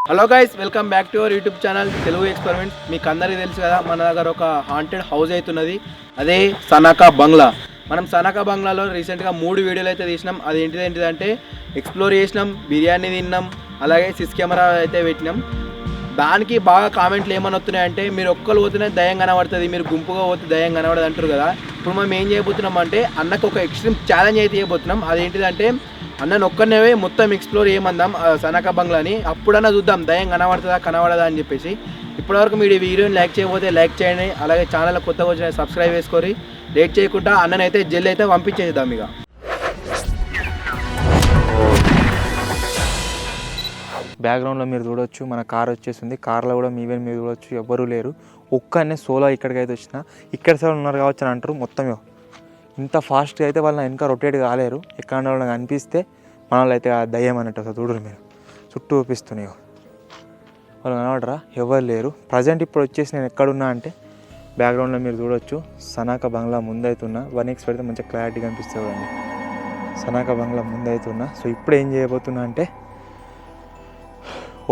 Hello guys, welcome back to our YouTube channel Telugu experiments. మీకు అందరికీ తెలుసు కదా, మన దగ్గర ఒక హాంటెడ్ హౌస్ అవుతున్నది. అదే సనాకా బంగ్లా. మనం సనాకా బంగ్లాలో రీసెంట్గా 3 వీడియోలు అయితే తీసినాం. అది ఏంటిదంటే ఎక్స్ప్లోర్ చేసినాం, బిర్యానీ తిన్నాం, అలాగే సిస్ కెమెరా అయితే పెట్టినాం. దానికి బాగా కామెంట్లు ఏమని వస్తున్నాయంటే, మీరు ఒక్కరు పోతేనే దయ్యం కనబడుతుంది, మీరు గుంపుగా పోతే దయ్యం కనబడదు అంటారు కదా. ఇప్పుడు మనం ఏం చేయబోతున్నాం అంటే, అన్నకు ఒక ఎక్స్ట్రీమ్ ఛాలెంజ్ అయితే చేయబోతున్నాం. అదేంటిదంటే, అన్నను ఒక్కనే మొత్తం ఎక్స్ప్లోర్ చేయమందాం సనాకా బంగ్లాని. అప్పుడన్నా చూద్దాం దయ్యం కనబడుతుందా కనబడదా అని చెప్పేసి. ఇప్పటివరకు మీరు ఈ వీడియోని లైక్ చేయకపోతే లైక్ చేయండి, అలాగే ఛానల్ కొత్తగా వచ్చిన సబ్స్క్రైబ్ చేసుకొని లేట్ చేయకుండా అన్ననైతే జల్లి అయితే పంపించేద్దాం. ఇక బ్యాక్గ్రౌండ్లో మీరు చూడొచ్చు, మన కార్ వచ్చేసింది. కార్లో కూడా మీరు చూడొచ్చు, ఎవ్వరూ లేరు. ఒక్కనే సోలో ఇక్కడికైతే వచ్చిన. ఇక్కడ సైడ్ ఉన్నారు కావచ్చు అని అంటారు. మొత్తం ఇంత ఫాస్ట్గా అయితే వాళ్ళని వెనక రొటేట్ కాలేరు. ఎక్కడ వాళ్ళకి అనిపిస్తే మన వాళ్ళు అయితే ఆ దయ్యం అన్నట్టు అసలు చూడరు. మీరు చుట్టూ చూపిస్తున్నాయి, వాళ్ళు కనబడరా, ఎవరు లేరు. ప్రజెంట్ ఇప్పుడు వచ్చేసి నేను ఎక్కడున్నా అంటే, బ్యాక్గ్రౌండ్లో మీరు చూడొచ్చు సనాకా బంగ్లా ముందైతున్నా. 1x పెడితే మంచిగా క్లారిటీగా అనిపిస్తుంది చూడండి. సనాకా బంగ్లా ముందైతున్నా. సో ఇప్పుడు ఏం చేయబోతున్నా అంటే,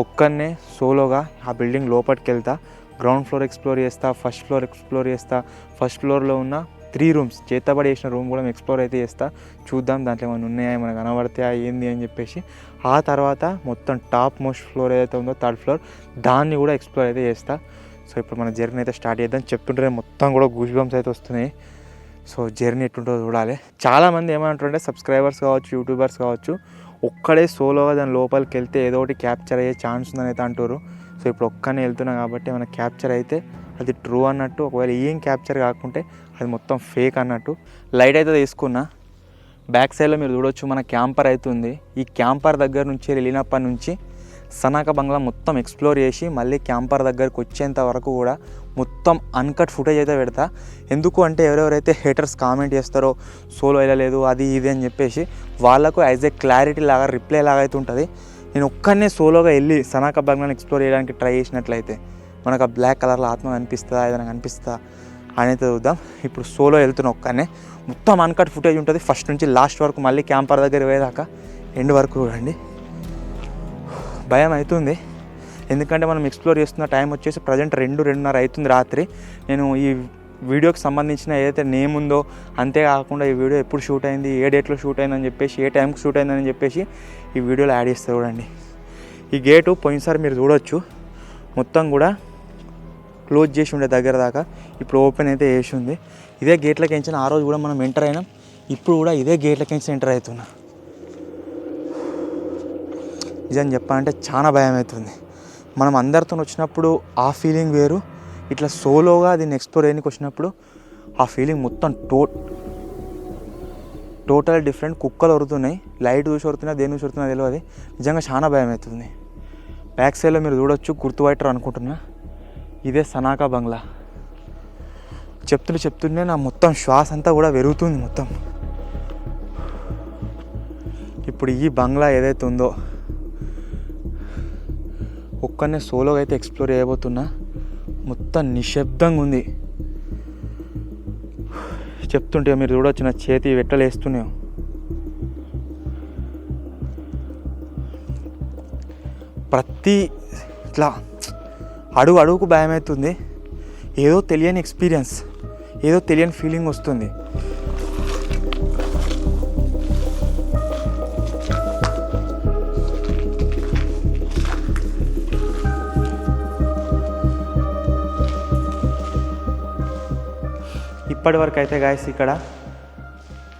ఒక్కనే సోలోగా ఆ బిల్డింగ్ లోపలికి వెళ్తా. గ్రౌండ్ ఫ్లోర్ ఎక్స్ప్లోర్ చేస్తా, ఫస్ట్ ఫ్లోర్ ఎక్స్ప్లోర్ చేస్తా. ఫస్ట్ ఫ్లోర్లో ఉన్న 3 రూమ్స్, చేతబడి వేసిన రూమ్ కూడా ఎక్స్ప్లోర్ అయితే చేస్తా. చూద్దాం దాంట్లో ఏమైనా ఉన్నాయా, ఏమైనా కనబడతాయా ఏంది అని చెప్పేసి. ఆ తర్వాత మొత్తం టాప్ మోస్ట్ ఫ్లోర్ ఏదైతే ఉందో 3rd ఫ్లోర్, దాన్ని కూడా ఎక్స్ప్లోర్ అయితే చేస్తా. సో ఇప్పుడు మన జర్నీ అయితే స్టార్ట్ చేద్దాం. చెప్తుంటే మొత్తం కూడా గూస్ బంప్స్ అయితే వస్తున్నాయి. సో జర్నీ ఎట్టుంటుందో చూడాలి. చాలామంది ఏమంటారంటే, సబ్స్క్రైబర్స్ కావచ్చు, యూట్యూబర్స్ కావచ్చు, ఒక్కడే సోలోగా దాని లోపలికి వెళ్తే ఏదో ఒకటి క్యాప్చర్ అయ్యే ఛాన్స్ ఉందని అయితే అంటారు. సో ఇప్పుడు ఒక్కనే వెళ్తున్నా కాబట్టి మన క్యాప్చర్ అయితే అది ట్రూ అన్నట్టు. ఒకవేళ ఏం క్యాప్చర్ కాకుంటే అది మొత్తం ఫేక్ అన్నట్టు. లైట్ అయితే తీసుకున్నా. బ్యాక్ సైడ్లో మీరు చూడొచ్చు మన క్యాంపర్ అవుతుంది. ఈ క్యాంపర్ దగ్గర నుంచి వెళ్ళినప్పటి నుంచి సనాకా బంగ్లా మొత్తం ఎక్స్ప్లోర్ చేసి మళ్ళీ క్యాంపర్ దగ్గరికి వచ్చేంత వరకు కూడా మొత్తం అన్కట్ ఫుటేజ్ అయితే పెడతా. ఎందుకు అంటే, ఎవరెవరైతే హేటర్స్ కామెంట్ చేస్తారో సోలో వెళ్ళలేదు అది ఇది అని చెప్పేసి, వాళ్ళకు యాజ్ ఏ క్లారిటీ లాగా, రిప్లై లాగా అయితే ఉంటుంది. నేను ఒక్కనే సోలోగా వెళ్ళి సనాకా బంగ్లాని ఎక్స్ప్లోర్ చేయడానికి ట్రై చేసినట్లయితే మనకు ఆ బ్లాక్ కలర్లో ఆత్మ కనిపిస్తుందా, ఏదైనా కనిపిస్తుందా అని అయితే చూద్దాం. ఇప్పుడు సోలో వెళ్తున్నా ఒక్కనే. మొత్తం అన్కట్ ఫుటేజ్ ఉంటుంది ఫస్ట్ నుంచి లాస్ట్ వరకు. మళ్ళీ క్యాంపర్ దగ్గర పోయేదాకా ఎండ్ వరకు చూడండి. భయం అవుతుంది, ఎందుకంటే మనం ఎక్స్ప్లోర్ చేస్తున్న టైం వచ్చేసి ప్రజెంట్ 2-2:30 అవుతుంది రాత్రి. నేను ఈ వీడియోకి సంబంధించిన ఏదైతే నేమ్ ఉందో, అంతేకాకుండా ఈ వీడియో ఎప్పుడు షూట్ అయింది, ఏ డేట్లో షూట్ అయిందని చెప్పేసి, ఏ టైంకి షూట్ అయిందని చెప్పేసి ఈ వీడియోలో యాడ్ చేస్తే చూడండి. ఈ గేటు పోయినసారి మీరు చూడొచ్చు మొత్తం కూడా క్లోజ్ చేసి ఉండే దగ్గర దాకా, ఇప్పుడు ఓపెన్ అయితే చేసి ఉంది. ఇదే గేట్లకి ఎంచిన ఆ రోజు కూడా మనం ఎంటర్ అయినాం. ఇప్పుడు కూడా ఇదే గేట్లకి ఎంచి ఎంటర్ అవుతున్నా. నిజం చెప్పాలంటే చాలా భయం అవుతుంది. మనం అందరితో వచ్చినప్పుడు ఆ ఫీలింగ్ వేరు, ఇట్లా సోలోగా దీన్ని ఎక్స్ప్లోర్ చేయడానికి వచ్చినప్పుడు ఆ ఫీలింగ్ మొత్తం టోటల్ డిఫరెంట్. కుక్కలు వరుతున్నాయి, లైట్ చూసి వరుతున్నాయి, దేని చూసి వరుతున్నా తెలియదు. నిజంగా చాలా భయం అవుతుంది. బ్యాక్ సైడ్లో మీరు చూడొచ్చు, గుర్తుపట్టారు అనుకుంటున్నా, ఇదే సనాకా బంగ్లా. చెప్తుంటే నా మొత్తం శ్వాస అంతా కూడా పెరుగుతుంది మొత్తం. ఇప్పుడు ఈ బంగ్లా ఏదైతే ఉందో ఒక్కనే సోలోగా అయితే ఎక్స్ప్లోర్ చేయబోతున్నా. మొత్తం నిశ్శబ్దంగా ఉంది. చెప్తుంటే మీరు చూడవచ్చు నా చేతి వెట్టలు వేస్తున్నాయో. ప్రతి ఇట్లా అడుగుకు భయం అవుతుంది. ఏదో తెలియని ఎక్స్పీరియన్స్, ఏదో తెలియని ఫీలింగ్ వస్తుంది. ఇప్పటి వరకు అయితే గాయస్ ఇక్కడ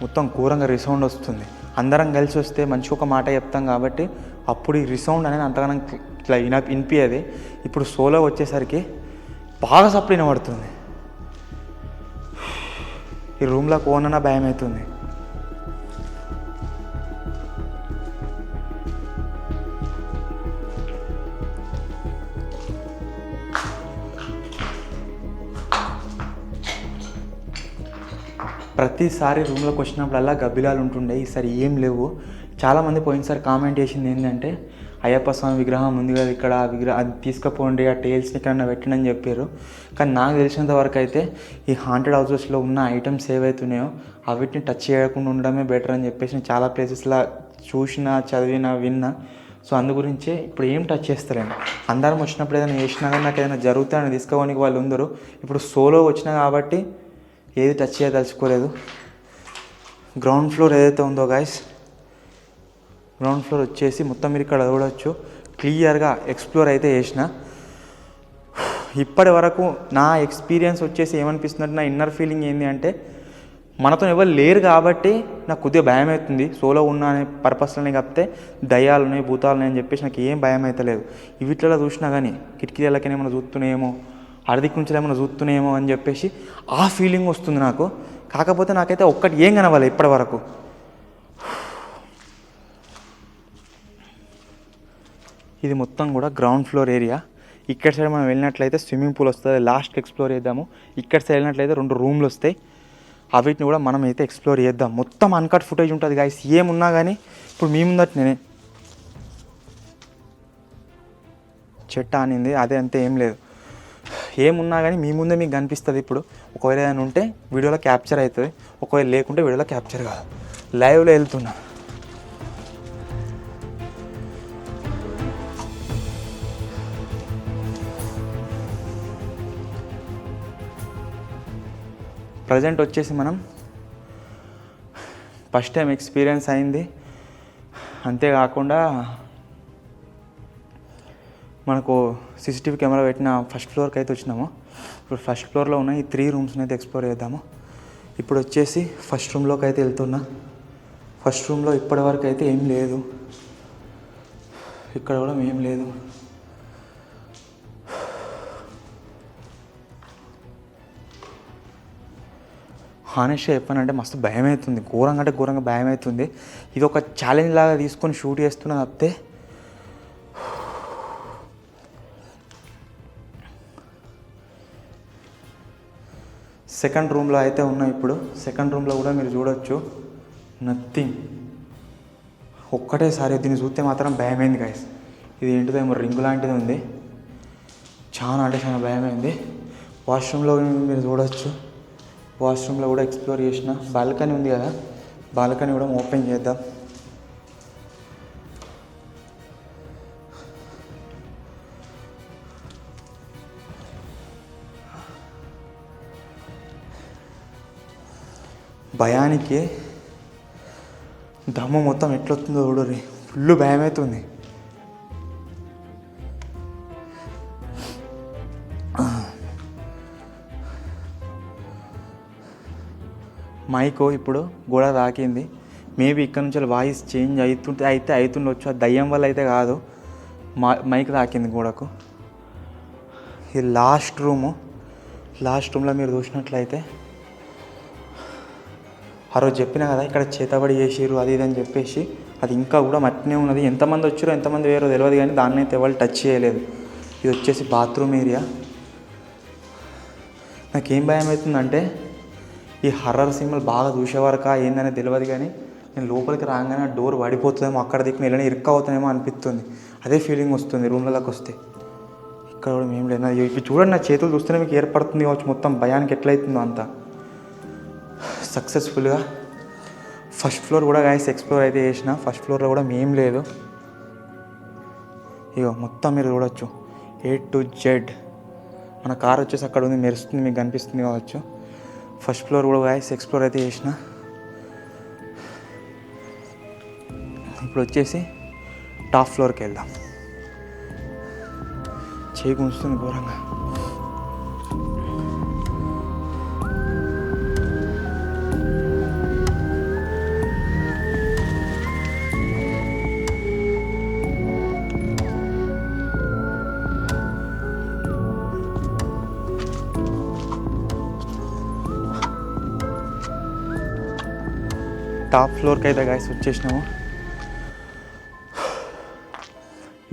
మొత్తం ఘోరంగా రిసౌండ్ వస్తుంది. అందరం కలిసి వస్తే మంచిగా ఒక మాట చెప్తాం కాబట్టి అప్పుడు ఈ రిసౌండ్ అనేది అంతగానం ఇట్లా వినిపించేది. ఇప్పుడు సోలో వచ్చేసరికి బాగా సప్పుడు వినబడుతుంది. ఈ రూమ్లో కోనన్నా భయం అవుతుంది. ప్రతిసారి రూమ్లోకి వచ్చినప్పుడల్లా గబ్బిలాలు ఉంటుండే, ఈసారి ఏం లేవు. చాలామంది పోయినసారి కామెంట్ చేసింది ఏంటంటే, అయ్యప్ప స్వామి విగ్రహం ఉంది కదా ఇక్కడ, ఆ విగ్రహం అది తీసుకుపోండి, ఆ టైల్స్ని ఎక్కడన్నా పెట్టండి అని చెప్పారు. కానీ నాకు తెలిసినంత వరకు అయితే ఈ హాంటెడ్ హౌసెస్లో ఉన్న ఐటమ్స్ ఏవైతున్నాయో అవిటిని టచ్ చేయకుండా ఉండడమే బెటర్ అని చెప్పేసి నేను చాలా ప్లేసెస్లో చూసిన, చదివిన, విన్నా. సో అందు గురించే ఇప్పుడు ఏం టచ్ చేస్తలేను. అందరం వచ్చినప్పుడు ఏదైనా చేసినా కానీ నాకు ఏదైనా జరుగుతాయని తీసుకోవడానికి వాళ్ళు ఉందరు. ఇప్పుడు సోలో వచ్చినా కాబట్టి ఏది టచ్ చేయదలుచుకోలేదు. గ్రౌండ్ ఫ్లోర్ ఏదైతే ఉందో గాయస్, గ్రౌండ్ ఫ్లోర్ వచ్చేసి మొత్తం మీరు ఇక్కడ చూడవచ్చు క్లియర్గా ఎక్స్ప్లోర్ అయితే చేసిన. ఇప్పటి వరకు నా ఎక్స్పీరియన్స్ వచ్చేసి ఏమనిపిస్తుందంటే, నా ఇన్నర్ ఫీలింగ్ ఏంటి అంటే, మనతో ఎవరు లేరు కాబట్టి నాకు కొద్దిగా భయం అవుతుంది. సోలో ఉన్నా అనే పర్పస్లోనే కాకపోతే దయ్యాలు ఉన్నాయి, భూతాలు ఉన్నాయి అని చెప్పేసి నాకు ఏం భయం అయితే లేదు. వీటిలో చూసినా కానీ కిటికీలకి ఏమైనా చూస్తున్నాయేమో, అర్ధిక్ నుంచి ఏమైనా చూస్తున్నాయేమో అని చెప్పేసి ఆ ఫీలింగ్ వస్తుంది నాకు. కాకపోతే నాకైతే ఒక్కటి ఏం కనవాలి ఇప్పటి వరకు. ఇది మొత్తం కూడా గ్రౌండ్ ఫ్లోర్ ఏరియా. ఇక్కడ సైడ్ మనం వెళ్ళినట్లయితే స్విమ్మింగ్ పూల్ వస్తుంది, లాస్ట్కి ఎక్స్ప్లోర్ చేద్దాము. ఇక్కడ సైడ్ వెళ్ళినట్లయితే 2 రూమ్లు వస్తాయి, అవిటిని కూడా మనం అయితే ఎక్స్ప్లోర్ చేద్దాం. మొత్తం అన్కట్ ఫుటేజ్ ఉంటుంది గాయస్. ఏమున్నా కానీ ఇప్పుడు మీ ముందట నేనే చెట్టు ఆనింది అదే, అంతే, ఏం లేదు. ఏమున్నా కానీ మీ ముందే మీకు కనిపిస్తుంది. ఇప్పుడు ఒకవేళ ఏదైనా ఉంటే వీడియోలో క్యాప్చర్ అవుతుంది, ఒకవేళ లేకుంటే వీడియోలో క్యాప్చర్ కాదు. లైవ్లో వెళ్తున్నా. ప్రజెంట్ వచ్చేసి మనం ఫస్ట్ టైం ఎక్స్పీరియన్స్ అయింది. అంతేకాకుండా మనకు సీసీటీవీ కెమెరా పెట్టిన ఫస్ట్ ఫ్లోర్కి అయితే వచ్చినాము. ఇప్పుడు ఫస్ట్ ఫ్లోర్లో ఉన్న ఈ 3 రూమ్స్ని అయితే ఎక్స్ప్లోర్ చేద్దాము. ఇప్పుడు వచ్చేసి ఫస్ట్ రూమ్లోకి అయితే వెళ్తున్నా. ఫస్ట్ రూమ్లో ఇప్పటి వరకు అయితే ఏం లేదు, ఇక్కడ కూడా ఏం లేదు. హానెస్ట్గా చెప్పానంటే మస్తు భయం అవుతుంది, ఘోరంగా అంటే ఘోరంగా భయం అవుతుంది. ఇది ఒక ఛాలెంజ్ లాగా తీసుకొని షూట్ చేస్తున్నా తప్పితే సెకండ్ రూమ్లో అయితే ఉన్నా. ఇప్పుడు సెకండ్ రూమ్లో కూడా మీరు చూడొచ్చు, నథింగ్. ఒక్కటేసారి దీన్ని చూస్తే మాత్రం భయమైంది గాయస్. ఇది ఏంటిదో ఏమో రింగు లాంటిది ఉంది, చాలా అంటే చాలా భయమైంది. వాష్రూమ్లో మీరు చూడొచ్చు, వాష్రూమ్లో కూడా ఎక్స్ప్లోర్ చేసిన. బాల్కనీ ఉంది కదా, బాల్కనీ కూడా ఓపెన్ చేద్దాం. భయానికి దమ్ము మొత్తం ఎట్లొస్తుందో చూడరి, ఫుల్ భయం అవుతుంది. మైకు ఇప్పుడు గోడ తాకింది. మేబీ ఇక్కడ నుంచి వాయిస్ చేంజ్ అవుతుండొచ్చు. ఆ దయ్యం వల్ల అయితే కాదు, మైక్ తాకింది గోడకు. ఇది లాస్ట్ రూమ్లో మీరు చూసినట్లయితే, ఆ రోజు చెప్పినా కదా ఇక్కడ చేతబడి చేసిర్రు అది ఇది అని చెప్పేసి, అది ఇంకా కూడా మట్టినే ఉన్నది. ఎంతమంది వచ్చారో ఎంతమంది వేరో తెలియదు, కానీ దాన్ని అయితే ఎవరు టచ్ చేయలేదు. ఇది వచ్చేసి బాత్రూమ్ ఏరియా. నాకేం భయం అవుతుందంటే, ఈ హర్రర్ సినిమాలు బాగా చూసేవరకా ఏందనేది తెలియదు, కానీ నేను లోపలికి రాగానే డోర్ పడిపోతుందేమో, అక్కడ దిక్కున వెళ్ళని ఇరుక్కవుతానేమో అనిపిస్తుంది. అదే ఫీలింగ్ వస్తుంది రూమ్లలోకి వస్తే. ఇక్కడ కూడా ఏం లేదు. ఇప్పుడు చూడండి, నా చేతులు చూస్తేనే మీకు ఏర్పడుతుంది కావచ్చు మొత్తం భయానికి ఎట్లయితుందో అంతా. సక్సెస్ఫుల్గా ఫస్ట్ ఫ్లోర్ కూడా గాయస్ ఎక్స్ప్లోర్ అయితే చేసిన. ఫస్ట్ ఫ్లోర్లో కూడా ఏం లేదు. ఇగో మొత్తం మీరు చూడొచ్చు, A to Z. మన కార్ వచ్చేసి అక్కడ ఉంది, మెరుస్తుంది, మీకు కనిపిస్తుంది కావచ్చు. ఫస్ట్ ఫ్లోర్ కూడా గాయస్ ఎక్స్ప్లోర్ అయితే చేసిన. ఇప్పుడు వచ్చేసి టాప్ ఫ్లోర్కి వెళ్దాం. చేయి గుంజుతుంది ఘోరంగా. టాప్ ఫ్లోర్కి అయితే గాయస్ వచ్చేసినాము.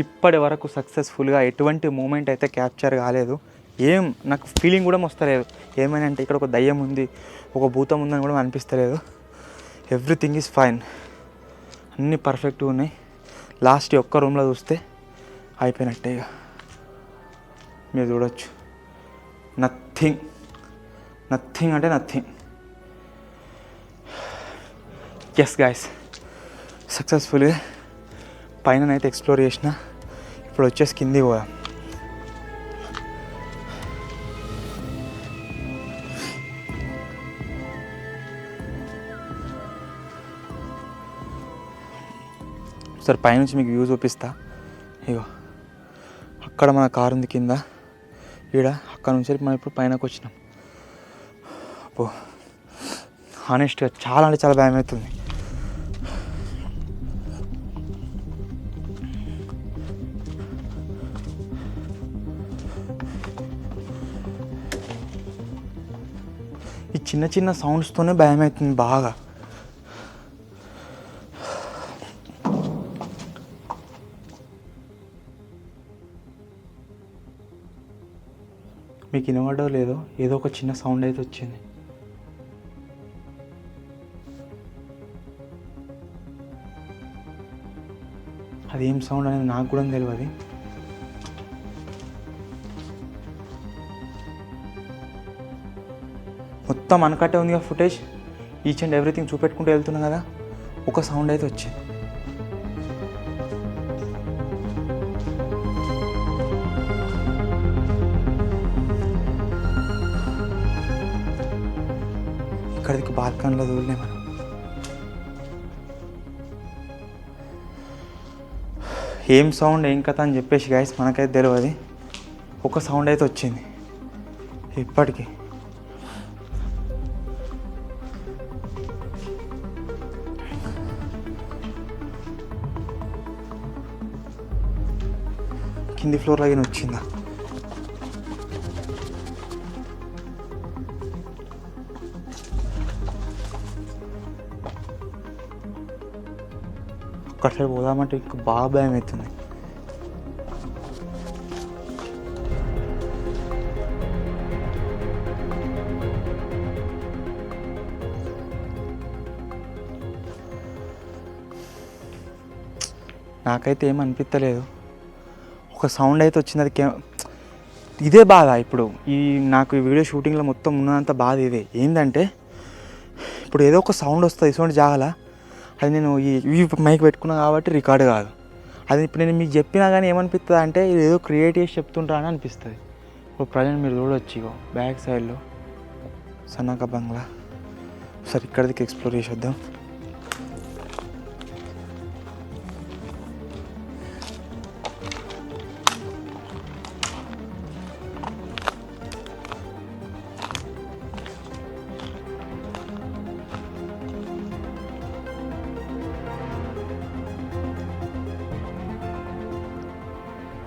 ఇప్పటి వరకు సక్సెస్ఫుల్గా ఎటువంటి మూమెంట్ అయితే క్యాప్చర్ కాలేదు. నాకు ఫీలింగ్ కూడా వస్తలేదు. ఏమైనా అంటే ఇక్కడ ఒక దయ్యం ఉంది, ఒక భూతం ఉందని కూడా అనిపిస్తలేదు. ఎవ్రీథింగ్ ఈజ్ ఫైన్, అన్నీ పర్ఫెక్ట్గా ఉన్నాయి. లాస్ట్ ఒక్క రూమ్లో చూస్తే అయిపోయినట్టే. ఇక మీరు చూడొచ్చు, నథింగ్ అంటే నథింగ్. ఎస్ గాయస్, సక్సెస్ఫుల్గా పైననైతే ఎక్స్ప్లోర్ చేసిన. ఇప్పుడు వచ్చేసి కింది పోదాం. సరే పైనుంచి మీకు వ్యూ చూపిస్తా. ఇగో అక్కడ మన కారు ఉంది కింద, ఈడ అక్కడ నుంచి మనం ఇప్పుడు పైనకి వచ్చినాం. అబ్బో హానెస్ట్గా చాలా అంటే చాలా భయం అవుతుంది. ఈ చిన్న చిన్న సౌండ్స్తోనే భయం అవుతుంది బాగా. మీకు వినబడో లేదో ఏదో ఒక చిన్న సౌండ్ అయితే వచ్చింది. అదేం సౌండ్ అనేది నాకు కూడా తెలియదు. మొత్తం అనకట్టే ఉంది కదా ఫుటేజ్, ఈచ్ అండ్ ఎవ్రీథింగ్ చూపెట్టుకుంటూ వెళ్తున్నాం కదా, ఒక సౌండ్ అయితే వచ్చింది. ఇక్కడికి బాల్కనీలో దూరలే మనం. ఏం సౌండ్ ఏం కథ అని చెప్పేసి గైస్ మనకైతే తెలియదు. ఒక సౌండ్ అయితే వచ్చింది ఇప్పటికీ. కింది ఫ్లోర్ లాగిన వచ్చిందా? ఒక్క సైడ్ పోదామంటే ఇంకా బాగా భయం అవుతుంది. నాకైతే ఏం అనిపించలేదు. ఒక సౌండ్ అయితే వచ్చింది. అది ఇదే బాధ ఇప్పుడు నాకు ఈ వీడియో షూటింగ్లో మొత్తం ఉన్నంత బాధ ఇదే. ఏంటంటే ఇప్పుడు ఏదో ఒక సౌండ్ వస్తుంది ఇటువంటి జాగాల, అది నేను ఈ మైక్ పెట్టుకున్నా కాబట్టి రికార్డు కాదు. అది ఇప్పుడు నేను మీకు చెప్పినా కానీ ఏమనిపిస్తుంది అంటే ఇది ఏదో క్రియేట్ చేసి చెప్తుంటా అని అనిపిస్తుంది. ఇప్పుడు ప్రజెంట్ మీరు చూడవచ్చు ఇగో బ్యాక్ సైడ్లో సనాకా బంగ్లా. సరే ఇక్కడికి ఎక్స్ప్లోర్ చేసేద్దాం.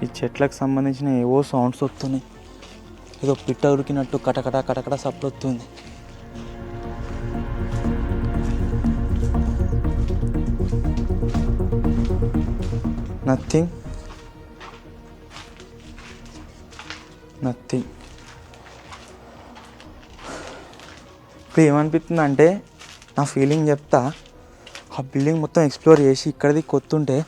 ఈ చెట్లకు సంబంధించిన ఏవో సౌండ్స్ వస్తున్నాయి. ఏదో పిట్ట ఉరికినట్టు కటకట కటకట సప్పుడు వస్తుంది. నథింగ్. ఇప్పుడు ఏమనిపిస్తుంది అంటే నా ఫీలింగ్ చెప్తా. ఆ బిల్డింగ్ మొత్తం ఎక్స్ప్లోర్ చేసి ఇక్కడిది కొత్తుంటే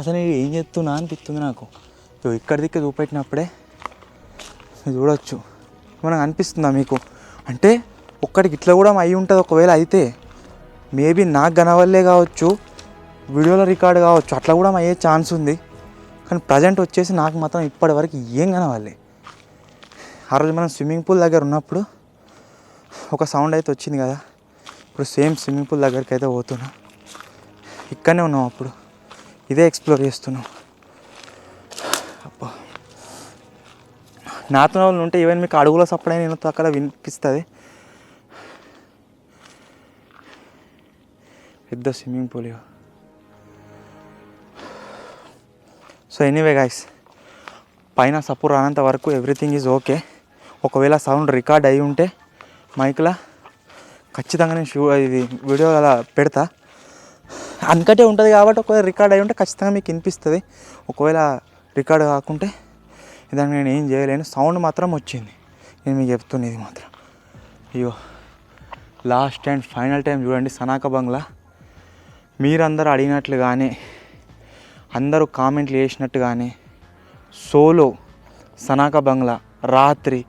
అసలు నేను ఏం చెప్తున్నా అనిపిస్తుంది నాకు. ఇక్కడ దిక్కు చూపెట్టినప్పుడే మీరు చూడవచ్చు. మనకు అనిపిస్తుందా మీకు? అంటే ఒక్కడికి ఇట్లా కూడా అయి ఉంటుంది. ఒకవేళ అయితే మేబీ నాకు కనవల్లే కావచ్చు, వీడియోలో రికార్డ్ కావచ్చు, అట్లా కూడా అయ్యే ఛాన్స్ ఉంది. కానీ ప్రజెంట్ వచ్చేసి నాకు మాత్రం ఇప్పటివరకు ఏం కనవాలి. ఆ రోజు మనం స్విమ్మింగ్ పూల్ దగ్గర ఉన్నప్పుడు ఒక సౌండ్ అయితే వచ్చింది కదా, ఇప్పుడు సేమ్ స్విమ్మింగ్ పూల్ దగ్గరికి అయితే పోతున్నా. ఇక్కడనే ఉన్నాం, అప్పుడు ఇదే ఎక్స్ప్లోర్ చేస్తున్నాం. అబ్బా నాతో వాళ్ళు ఉంటే ఈవెన్ మీకు అడుగులో సప్పుడైనా నేను అక్కడ వినిపిస్తుంది. పెద్ద swimming pool. So anyway guys, పైన సపోర్ట్ రానంత వరకు ఎవ్రీథింగ్ ఈజ్ ఓకే. ఒకవేళ సౌండ్ రికార్డ్ అయి ఉంటే మైక్లో ఖచ్చితంగా నేను ఇది వీడియో అలా పెడతా. అన్కటే ఉంటుంది కాబట్టి ఒకవేళ రికార్డ్ అయి ఉంటే ఖచ్చితంగా మీకు వినిపిస్తుంది. ఒకవేళ రికార్డ్ కాకుంటే దానికి నేను ఏం చేయలేను. సౌండ్ మాత్రం వచ్చింది, నేను మీకు చెప్తున్నా. ఇది మాత్రం అయ్యో లాస్ట్ అండ్ ఫైనల్ టైం చూడండి సనాకా బంగ్లా. మీరందరూ అడిగినట్లుగానే, అందరూ కామెంట్లు చేసినట్టుగానే సోలో సనాకా బంగ్లా రాత్రి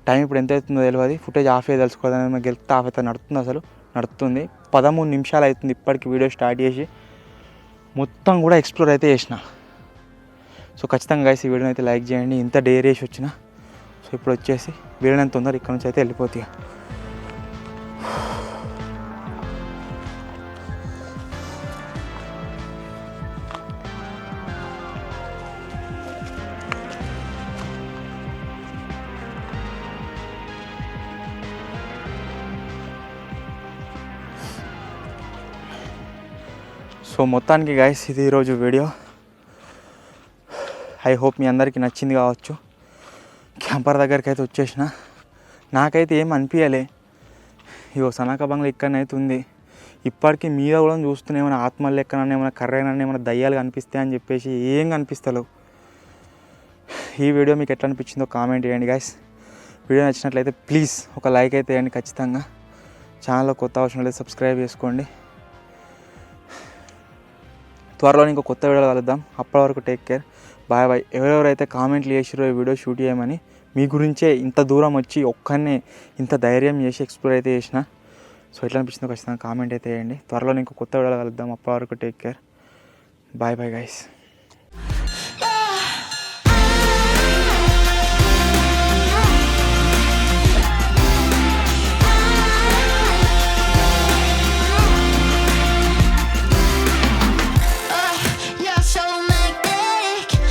టైం ఇప్పుడు ఎంత అవుతుందో తెలియదు. ఫుటేజ్ ఆఫ్ అయ్యి తెలుసుకోవాలని మీకు గెలిపితే ఆఫ్ అయితే నడుస్తుంది. అసలు నడుస్తుంది. 13 నిమిషాలు అవుతుంది ఇప్పటికి వీడియో స్టార్ట్ చేసి. మొత్తం కూడా ఎక్స్ప్లోర్ అయితే చేసిన. సో ఖచ్చితంగా గైస్ ఈ వీడియోని అయితే లైక్ చేయండి. ఇంత డేర్ వేసి వచ్చిన. సో ఇప్పుడు వచ్చేసి వీడియోని తొందర ఇక్కడ నుంచి అయితే వెళ్ళిపోతాయి. సో మొత్తానికి గైస్ ఇది ఈరోజు వీడియో. ఐ హోప్ మీ అందరికీ నచ్చింది కావచ్చు. క్యాంపర్ దగ్గరికి అయితే వచ్చేసిన. నాకైతే ఏం అనిపించలే. ఇగో సనాకా బంగ్లా ఇక్కడనైతే ఉంది. ఇప్పటికీ మీద కూడా చూస్తూనే ఏమైనా ఆత్మలు లెక్కనన్నా ఏమైనా కర్రైనా ఏమైనా దయ్యాలు కనిపిస్తాయి అని చెప్పేసి ఏం కనిపిస్తలేవు. ఈ వీడియో మీకు ఎట్లా అనిపించిందో కామెంట్ చేయండి గైస్. వీడియో నచ్చినట్లయితే ప్లీజ్ ఒక లైక్ అయితే వేయండి ఖచ్చితంగా. ఛానల్లో కొత్త అవసరం లేదు, సబ్స్క్రైబ్ చేసుకోండి. త్వరలో ఇంకో కొత్త వీడియోలు కలుద్దాం. అప్పటి వరకు టేక్ కేర్, బాయ్ బాయ్. ఎవరెవరైతే కామెంట్లు చేసిరో ఈ వీడియో షూట్ చేయమని, మీ గురించే ఇంత దూరం వచ్చి ఒక్కనే ఇంత ధైర్యం చేసి ఎక్స్ప్లోర్ అయితే చేసిన. సో ఎట్లా అనిపించిందో ఖచ్చితంగా కామెంట్ అయితే వేయండి. త్వరలో ఇంకో కొత్త వీడియోలు కలుద్దాం. అప్పటి వరకు take care, bye bye guys.